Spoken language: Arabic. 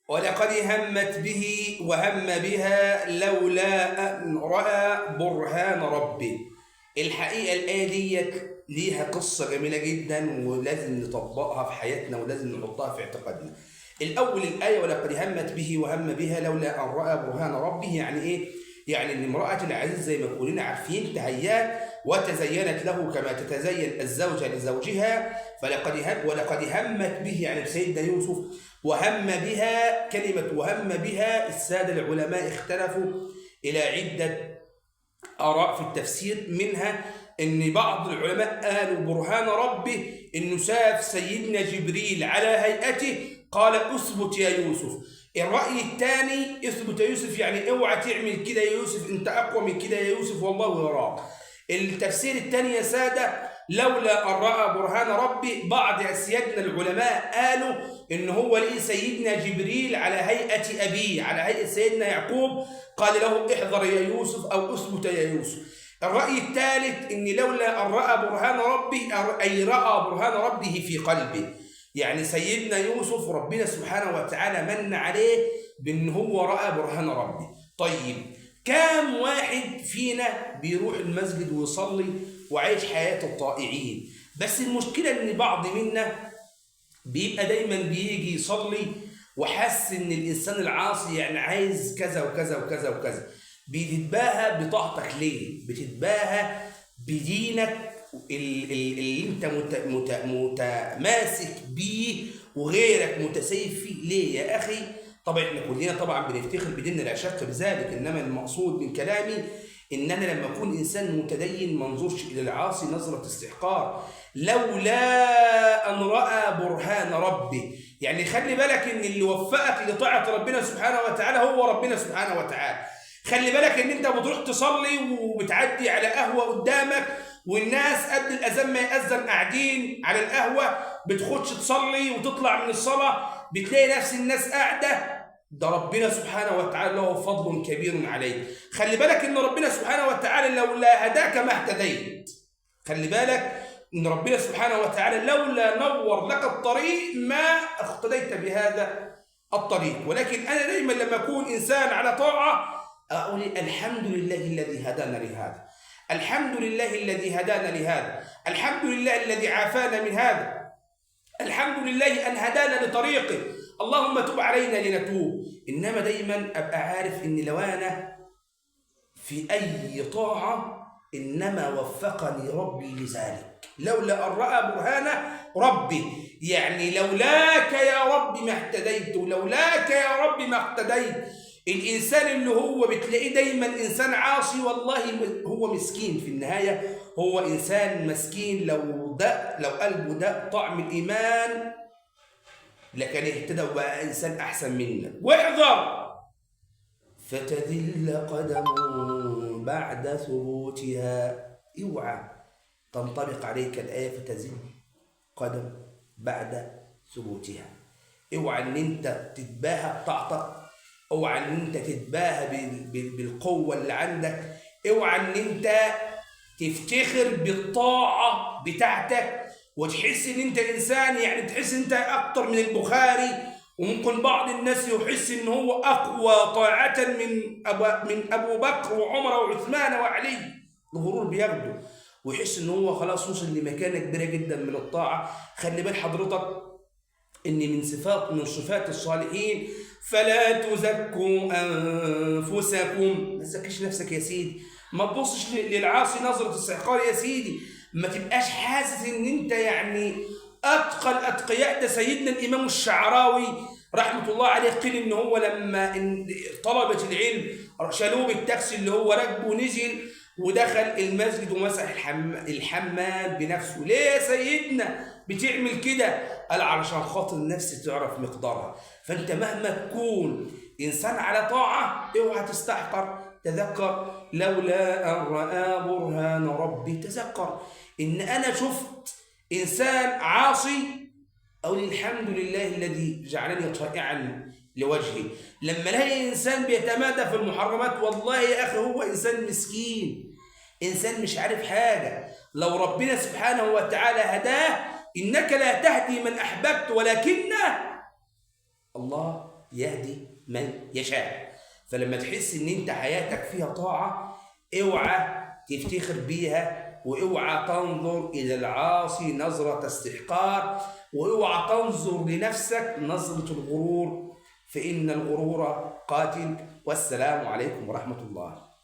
ولقد همت به وهم بها لولا أن رأى برهان ربه. الحقيقة الآية ديت ليها قصة جميلة جدا، ولازم نطبقها في حياتنا ولازم نحطها في اعتقادنا. الأول الآية ولقد همت به وهم بها لولا أن رأى برهان ربه، يعني إيه؟ يعني إن امرأة العزيز زي ما كلنا عارفين تهيأت وتزينت له كما تتزين الزوجة لزوجها، ولقد همت به يعني سيدنا يوسف، وهم بها. كلمة وهم بها السادة العلماء اختلفوا إلى عدة آراء في التفسير، منها إن بعض العلماء قالوا برهان ربه إنه شاف سيدنا جبريل على هيئته قال اثبت يا يوسف. الرأي الثاني اثبت يا يوسف يعني اوعى تعمل كده يا يوسف، انت اقوى من كده يا يوسف والله يراك. التفسير الثاني يا سادة لولا أن رأى برهان ربي، بعض سيادنا العلماء قالوا إن هو ليه سيدنا جبريل على هيئة أبيه، على هيئة سيدنا يعقوب، قال له احذر يا يوسف أو اثبت يا يوسف. الرأي الثالث إن لولا أن رأى برهان ربي أي رأى برهان ربه في قلبه، يعني سيدنا يوسف ربنا سبحانه وتعالى من عليه بأن هو رأى برهان ربه. طيب كام واحد فينا بيروح المسجد ويصلي وعايش حياة الطائعين؟ بس المشكلة ان بعض منا بيبقى دايما بيجي يصلي وحس ان الانسان العاصي يعني عايز كذا وكذا وكذا وكذا. بتتباهى بطاعتك ليه؟ بتتباهى بدينك اللي انت متماسك بيه وغيرك متسيف فيه ليه يا اخي؟ طبعا احنا كلنا طبعا بنفتخر بديننا لا شك بذلك، انما المقصود من كلامي ان انا لما اكون انسان متدين ما انظرش الى العاصي نظره استحقار. لولا ان راى برهان ربه، يعني خلي بالك ان اللي وفقك لطاعه ربنا سبحانه وتعالى هو ربنا سبحانه وتعالى. خلي بالك ان انت بتروح تصلي وبتعدي على قهوه قدامك والناس قبل الاذان ما ياذن قاعدين على القهوه، بتخش تصلي وتطلع من الصلاه بتلاقي نفس الناس قاعده، ده ربنا سبحانه وتعالى له فضل كبير عليك. خلي بالك ان ربنا سبحانه وتعالى لولا هداك ما اهتديت. خلي بالك ان ربنا سبحانه وتعالى لولا نور لك الطريق ما اقتديت بهذا الطريق. ولكن انا دايما لما اكون انسان على طاعه اقول الحمد لله الذي هدانا لهذا، الحمد لله الذي هدانا لهذا، الحمد لله الذي عافانا من هذا، الحمد لله ان هدانا لطريقه، اللهم تب علينا لنتوب. انما دايما ابقى عارف ان لو انا في اي طاعه انما وفقني ربي لذلك، لولا ان راى برهان ربي، يعني لولاك يا رب ما اهتديت، لولاك يا رب ما اقتديت. الانسان اللي هو بتلاقيه دايما انسان عاصي والله هو مسكين في النهايه، هو انسان مسكين. لو قلبه ده طعم الايمان لكن اهتدى وبقى انسان احسن منك. واحذر فتذل قدم بعد ثبوتها، اوعى تنطبق عليك الايه فتذل قدم بعد ثبوتها. اوعى ان انت تتباهى بطاعتك، اوعى ان انت تتباهى بالقوه اللي عندك، اوعى ان انت تفتخر بالطاعه بتاعتك وتحس ان انت انسان، يعني تحس انت اكتر من البخاري. وممكن بعض الناس يحس ان هو اقوى طاعه من ابو بكر وعمر وعثمان وعلي، الغرور بياخده ويحس ان هو خلاص وصل لمكانه كبيره جدا من الطاعه. خلي بال حضرتك ان من صفات الصالحين فلا تزكوا انفسكم، ما تزكيش نفسك يا سيدي، ما تبصش للعاصي نظره استحقار يا سيدي، ما تبقاش حاسس ان انت يعني اتقى الاتقياء. ده سيدنا الامام الشعراوي رحمه الله عليه قيل ان هو لما طلبه العلم شالوه بالتاكسي اللي هو راكبه ونزل ودخل المسجد ومسح الحمام بنفسه. ليه يا سيدنا بتعمل كده؟ قال علشان خاطر النفس تعرف مقدارها. فانت مهما تكون انسان على طاعه اوعى تستحقر. تذكر لولا ان راى برهان ربي، تذكر ان انا شفت انسان عاصي اقول الحمد لله الذي جعلني طائعا لوجهه. لما الاقي انسان بيتمادى في المحرمات والله يا اخي هو انسان مسكين، انسان مش عارف حاجه. لو ربنا سبحانه وتعالى هداه، انك لا تهدي من احببت ولكن الله يهدي من يشاء. فلما تحس ان انت حياتك فيها طاعة، اوعى تفتخر بيها، واوعى تنظر الى العاصي نظرة استحقار، واوعى تنظر لنفسك نظرة الغرور، فإن الغرور قاتل. والسلام عليكم ورحمة الله.